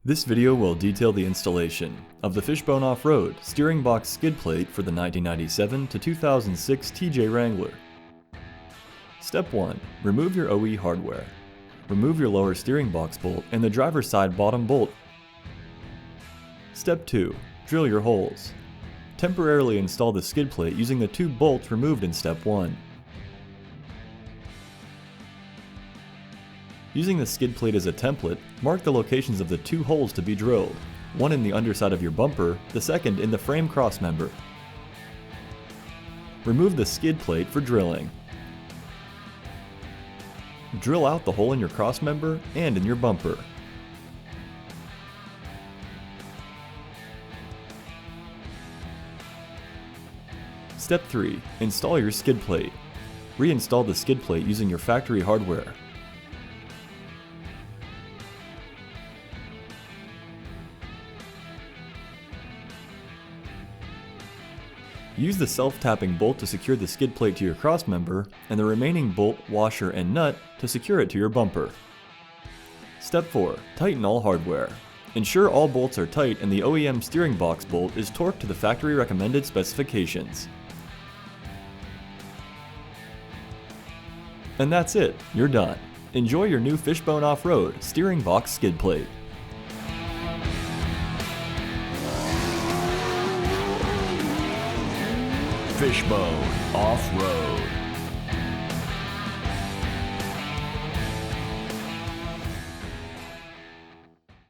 This video will detail the installation of the Fishbone Off-Road steering box skid plate for the 1997 to 2006 TJ Wrangler. Step 1. Remove your OE hardware. Remove your lower steering box bolt and the driver's side bottom bolt. Step 2. Drill your holes. Temporarily install the skid plate using the two bolts removed in Step 1. Using the skid plate as a template, mark the locations of the two holes to be drilled, one in the underside of your bumper, the second in the frame crossmember. Remove the skid plate for drilling. Drill out the hole in your crossmember and in your bumper. Step 3. Install your skid plate. Reinstall the skid plate using your factory hardware. Use the self-tapping bolt to secure the skid plate to your crossmember, and the remaining bolt, washer, and nut to secure it to your bumper. Step 4. Tighten all hardware. Ensure all bolts are tight and the OEM steering box bolt is torqued to the factory recommended specifications. And that's it, you're done. Enjoy your new Fishbone Off-Road steering box skid plate. Fishbone Off-Road.